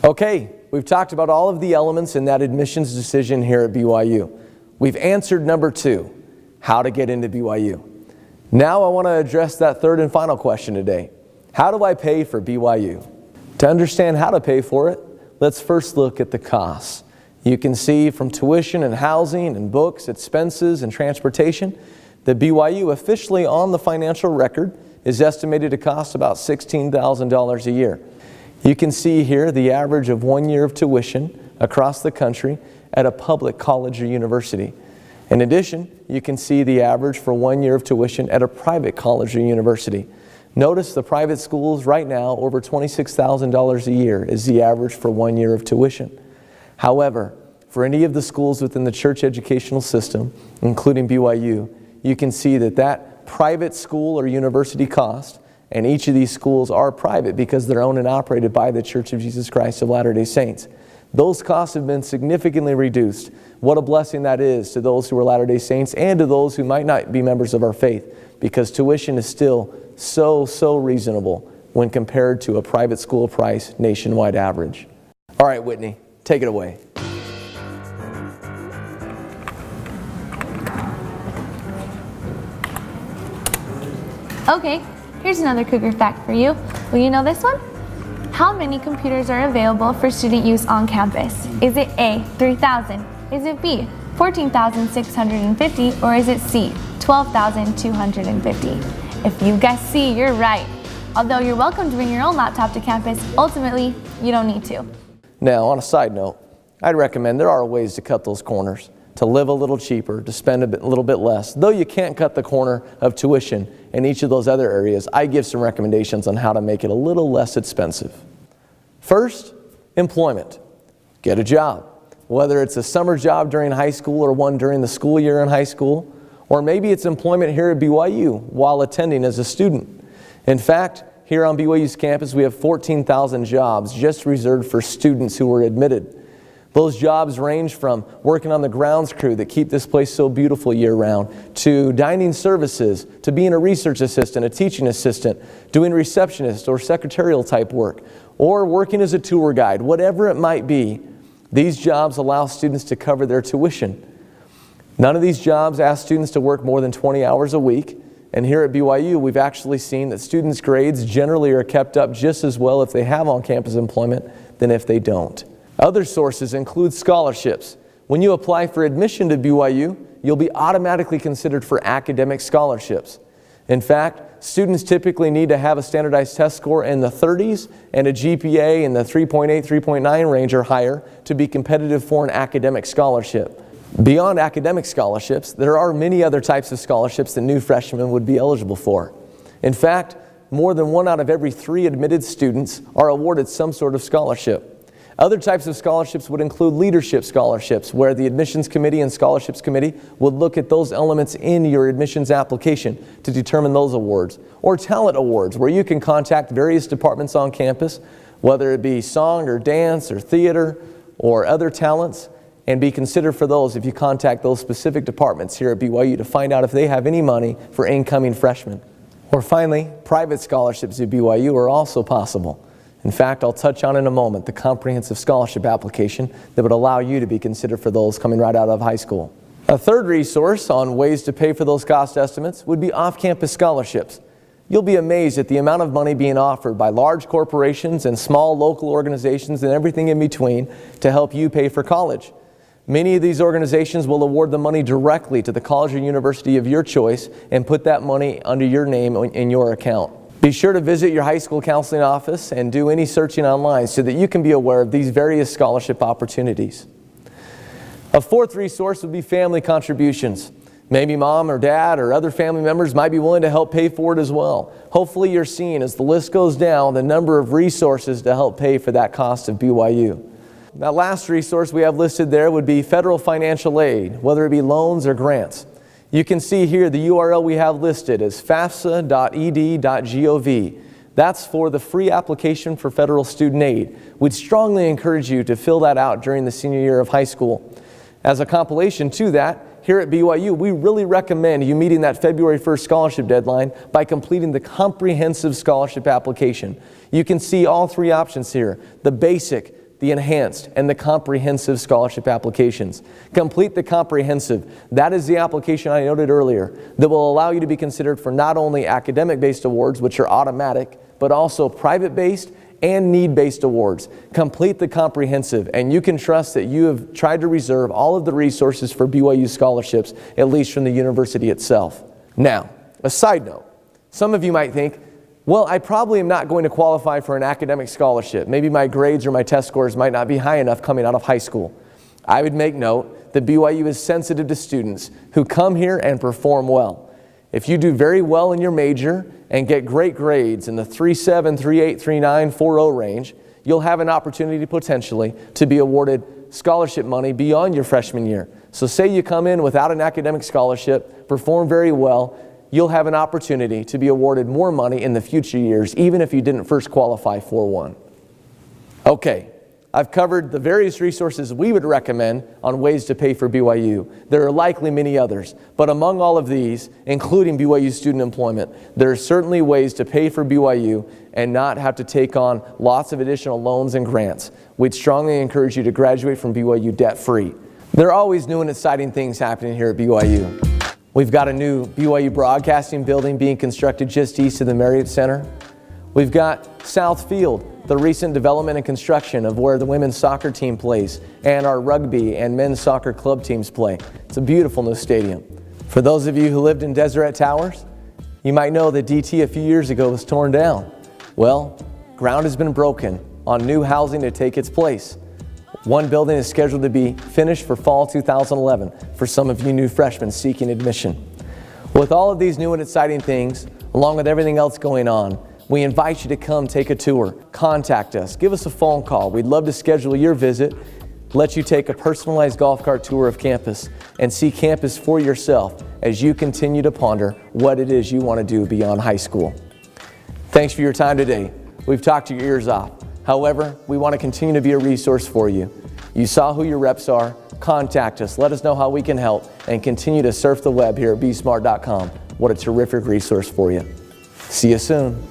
Okay, we've talked about all of the elements in that admissions decision here at BYU. We've answered number 2, how to get into BYU. Now I want to address that third and final question today. How do I pay for BYU? To understand how to pay for it, let's first look at the costs. You can see from tuition and housing and books, expenses and transportation, that BYU officially on the financial record is estimated to cost about $16,000 a year. You can see here the average of 1 year of tuition across the country at a public college or university. In addition, you can see the average for 1 year of tuition at a private college or university. Notice the private schools right now, over $26,000 a year is the average for 1 year of tuition. However, for any of the schools within the church educational system, including BYU, you can see that private school or university cost, and each of these schools are private because they're owned and operated by the Church of Jesus Christ of Latter-day Saints. Those costs have been significantly reduced. What a blessing that is to those who are Latter-day Saints and to those who might not be members of our faith, because tuition is still so reasonable when compared to a private school price nationwide average. All right, Whitney, take it away. Okay, here's another Cougar fact for you. Will you know this one? How many computers are available for student use on campus? Is it A, 3,000? Is it B, 14,650? Or is it C, 12,250? If you guess C, you're right. Although you're welcome to bring your own laptop to campus, ultimately, you don't need to. Now, on a side note, I'd recommend there are ways to cut those corners, to live a little cheaper, to spend a little bit less. Though you can't cut the corner of tuition in each of those other areas, I give some recommendations on how to make it a little less expensive. First, employment. Get a job. Whether it's a summer job during high school or one during the school year in high school, or maybe it's employment here at BYU while attending as a student. In fact, here on BYU's campus, we have 14,000 jobs just reserved for students who were admitted. Those jobs range from working on the grounds crew that keep this place so beautiful year-round, to dining services, to being a research assistant, a teaching assistant, doing receptionist or secretarial type work, or working as a tour guide. Whatever it might be, these jobs allow students to cover their tuition. None of these jobs ask students to work more than 20 hours a week, and here at BYU, we've actually seen that students' grades generally are kept up just as well if they have on-campus employment than if they don't. Other sources include scholarships. When you apply for admission to BYU, you'll be automatically considered for academic scholarships. In fact, students typically need to have a standardized test score in the 30s and a GPA in the 3.8, 3.9 range or higher to be competitive for an academic scholarship. Beyond academic scholarships, there are many other types of scholarships that new freshmen would be eligible for. In fact, more than 1 out of every 3 admitted students are awarded some sort of scholarship. Other types of scholarships would include leadership scholarships, where the admissions committee and scholarships committee would look at those elements in your admissions application to determine those awards. Or talent awards, where you can contact various departments on campus, whether it be song or dance or theater or other talents, and be considered for those if you contact those specific departments here at BYU to find out if they have any money for incoming freshmen. Or finally, private scholarships at BYU are also possible. In fact, I'll touch on in a moment the comprehensive scholarship application that would allow you to be considered for those coming right out of high school. A third resource on ways to pay for those cost estimates would be off-campus scholarships. You'll be amazed at the amount of money being offered by large corporations and small local organizations and everything in between to help you pay for college. Many of these organizations will award the money directly to the college or university of your choice and put that money under your name in your account. Be sure to visit your high school counseling office and do any searching online so that you can be aware of these various scholarship opportunities. A fourth resource would be family contributions. Maybe mom or dad or other family members might be willing to help pay for it as well. Hopefully you're seeing, as the list goes down, the number of resources to help pay for that cost of BYU. That last resource we have listed there would be federal financial aid, whether it be loans or grants. You can see here the URL we have listed is fafsa.ed.gov. That's for the free application for federal student aid. We'd strongly encourage you to fill that out during the senior year of high school. As a compilation to that, here at BYU, we really recommend you meeting that February 1st scholarship deadline by completing the comprehensive scholarship application. You can see all 3 options here: the basic, the enhanced, and the comprehensive scholarship applications. Complete the comprehensive. That is the application I noted earlier that will allow you to be considered for not only academic-based awards, which are automatic, but also private-based and need-based awards. Complete the comprehensive, and you can trust that you have tried to reserve all of the resources for BYU scholarships, at least from the university itself. Now, a side note. Some of you might think, well, I probably am not going to qualify for an academic scholarship. Maybe my grades or my test scores might not be high enough coming out of high school. I would make note that BYU is sensitive to students who come here and perform well. If you do very well in your major and get great grades in the 3.7, 3.8, 3.9, 4.0 range, you'll have an opportunity potentially to be awarded scholarship money beyond your freshman year. So say you come in without an academic scholarship, perform very well, you'll have an opportunity to be awarded more money in the future years, even if you didn't first qualify for one. Okay, I've covered the various resources we would recommend on ways to pay for BYU. There are likely many others, but among all of these, including BYU student employment, there are certainly ways to pay for BYU and not have to take on lots of additional loans and grants. We'd strongly encourage you to graduate from BYU debt-free. There are always new and exciting things happening here at BYU. We've got a new BYU broadcasting building being constructed just east of the Marriott Center. We've got South Field, the recent development and construction of where the women's soccer team plays and our rugby and men's soccer club teams play. It's a beautiful new stadium. For those of you who lived in Deseret Towers, you might know that DT a few years ago was torn down. Well, ground has been broken on new housing to take its place. One building is scheduled to be finished for fall 2011 for some of you new freshmen seeking admission. With all of these new and exciting things, along with everything else going on, we invite you to come take a tour. Contact us. Give us a phone call. We'd love to schedule your visit, let you take a personalized golf cart tour of campus, and see campus for yourself as you continue to ponder what it is you want to do beyond high school. Thanks for your time today. We've talked your ears off. However, we want to continue to be a resource for you. You saw who your reps are. Contact us. Let us know how we can help, and continue to surf the web here at bsmart.com. What a terrific resource for you. See you soon.